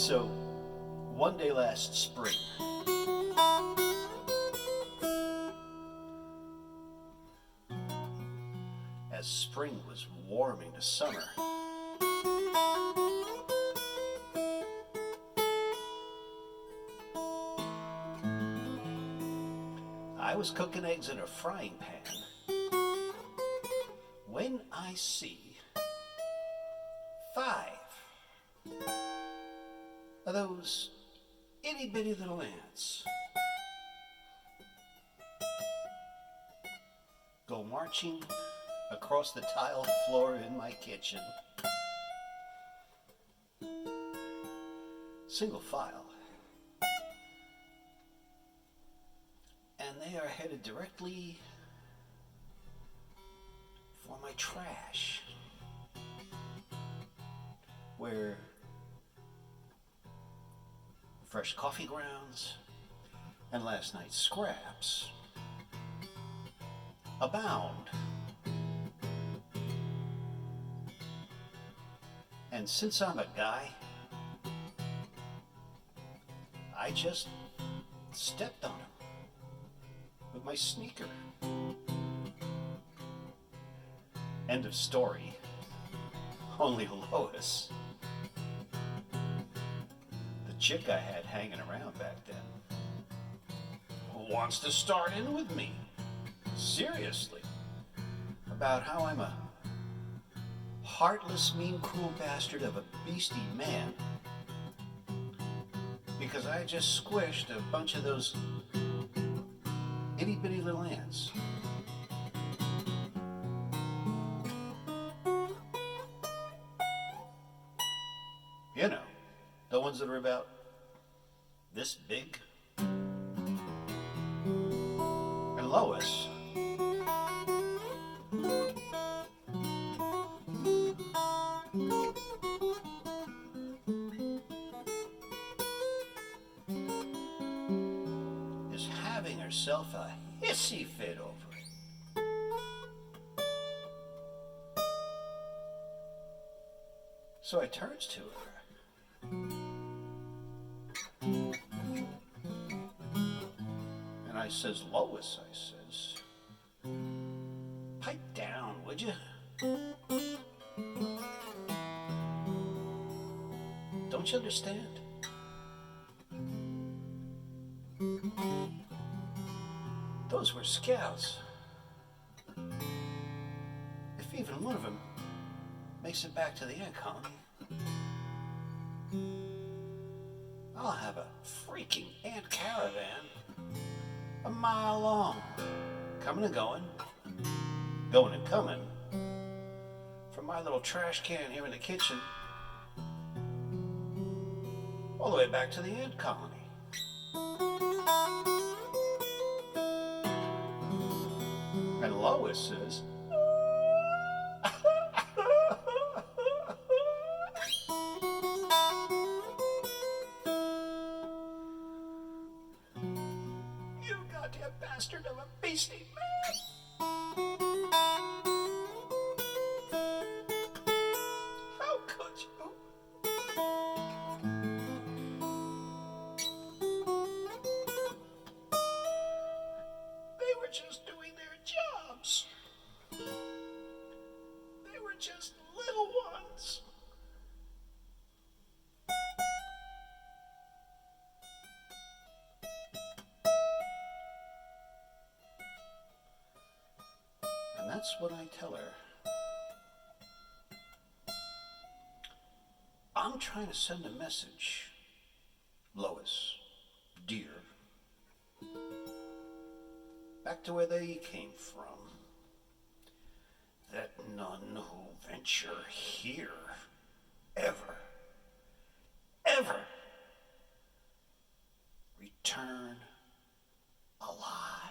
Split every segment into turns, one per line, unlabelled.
So, one day last spring, as spring was warming to summer, I was cooking eggs in a frying pan when I see 5 of those itty bitty little ants go marching across the tiled floor in my kitchen, single file, and they are headed directly for my trash, where fresh coffee grounds and last night's scraps abound. And since I'm a guy, I just stepped on him with my sneaker. End of story. Only Lois, the chick I had hanging around back then, wants to start in with me, seriously, about how I'm a heartless, mean, cruel bastard of a beastie man because I just squished a bunch of those itty bitty little ants. You know, the ones that are about this big. And Lois, is having herself a hissy fit over it. So I turns to her. And I says, Lois, I says, pipe down, would you? Don't you understand? Those were scouts. If even one of them makes it back to the ant colony, I'll have a freaking ant caravan a mile long, coming and going and coming, from my little trash can here in the kitchen, all the way back to the ant colony. And Lois says, you goddamn bastard of a beastie man. How could you? They were just doing their jobs. They were just little ones. And that's what I tell her. I'm trying to send a message, Lois, dear, back to where they came from, that none who venture here ever return alive.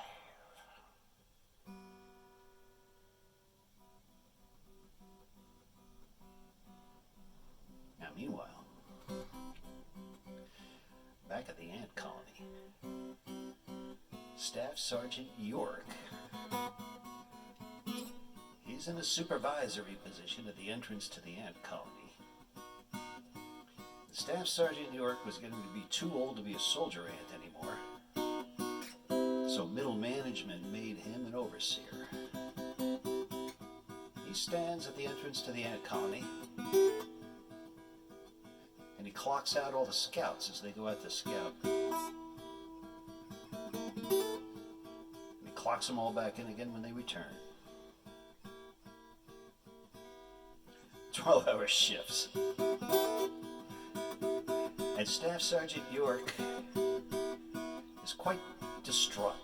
Now, meanwhile, back at the ant colony, Staff Sergeant York, he's in a supervisory position at the entrance to the ant colony. The Staff Sergeant York was getting to be too old to be a soldier ant anymore, so middle management made him an overseer. He stands at the entrance to the ant colony, and he clocks out all the scouts as they go out to scout. And he clocks them all back in again when they return. 12-hour shifts. And Staff Sergeant York is quite distraught.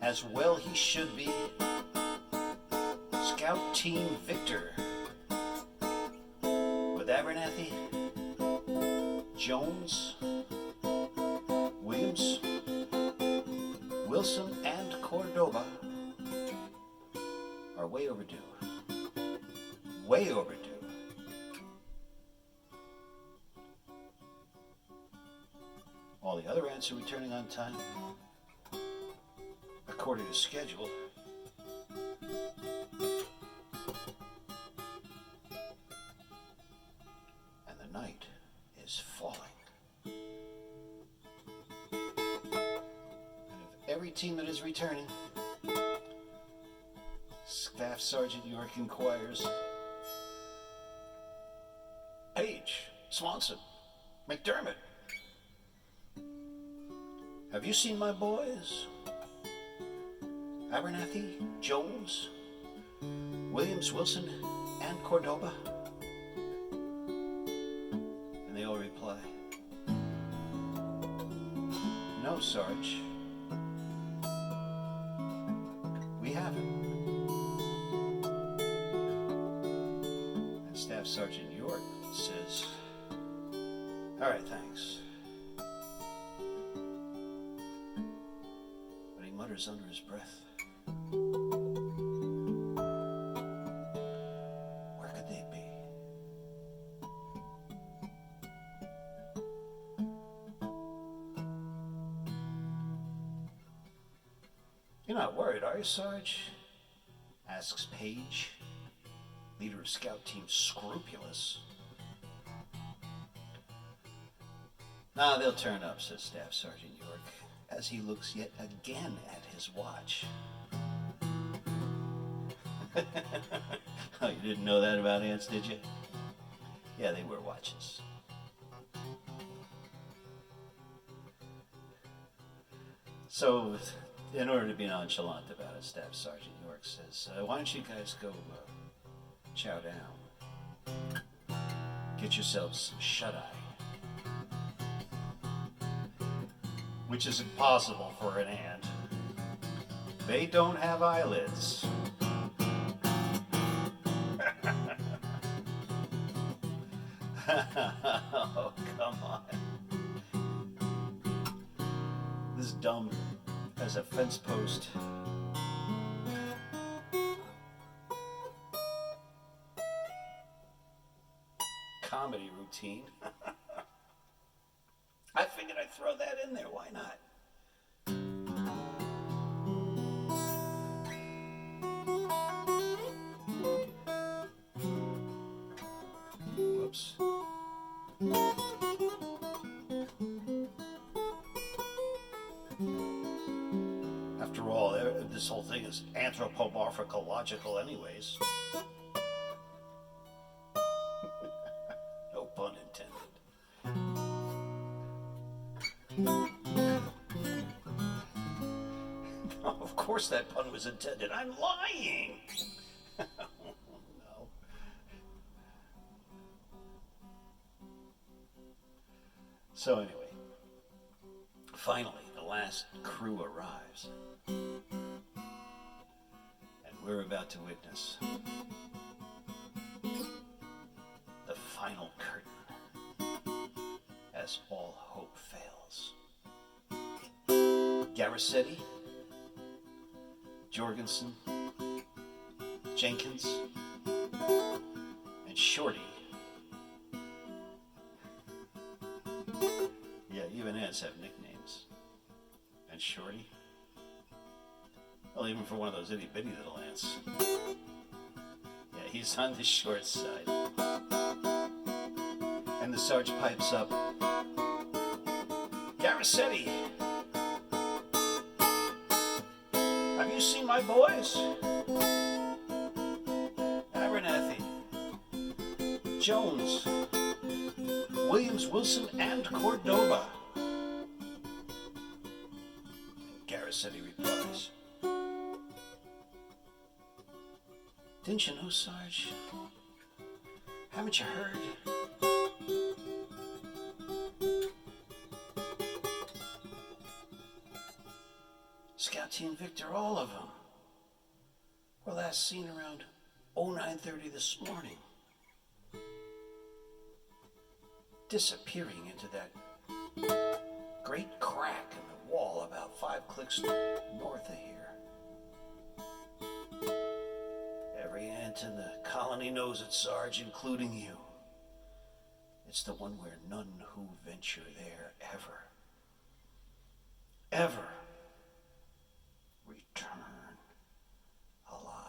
As well he should be. Scout Team Victor, with Abernathy, Jones, Williams, Wilson, and Cordoba are way overdue. Way overdue. All the other ants are returning on time, according to schedule. And the night is falling. And of every team that is returning, Staff Sergeant York inquires, Page, Swanson, McDermott, have you seen my boys? Abernathy, Jones, Williams, Wilson, and Cordoba? And they all reply, no, Sarge, we haven't. And Staff Sergeant York says, all right, thanks. But he mutters under his breath, where could they be? You're not worried, are you, Sarge? Asks Page, leader of Scout Team Scrupulous. Nah, they'll turn up, says Staff Sergeant York, as he looks yet again at his watch. Oh, you didn't know that about ants, did you? Yeah, they wear watches. So, in order to be nonchalant about it, Staff Sergeant York says, why don't you guys go chow down? Get yourselves some shut-eye. Which is impossible for an ant. They don't have eyelids. Oh, come on. This dumb as a fence post. Comedy routine. I figured I'd throw that in there. Why not? Whoops. After all, this whole thing is anthropomorphological anyways. No pun intended. Of course that pun was intended. I'm lying. No. So anyway, finally, the last crew arrives. And we're about to witness the final curtain as all hope fails. Garrisetti, Jorgensen, Jenkins, and Shorty. Yeah, even ants have nicknames. And Shorty? Well, even for one of those itty-bitty little ants. Yeah, he's on the short side. And And the Sarge pipes up, Garrisetti, have you seen my boys? Abernathy, Jones, Williams, Wilson, and Cordova. And Garrisetti replies, didn't you know, Sarge? Haven't you heard? Scout Team Victor, all of them, were last seen around 09:30 this morning, disappearing into that great crack in the wall about 5 clicks north of here. Every ant in the colony knows it, Sarge, including you. It's the one where none who venture there ever return alive.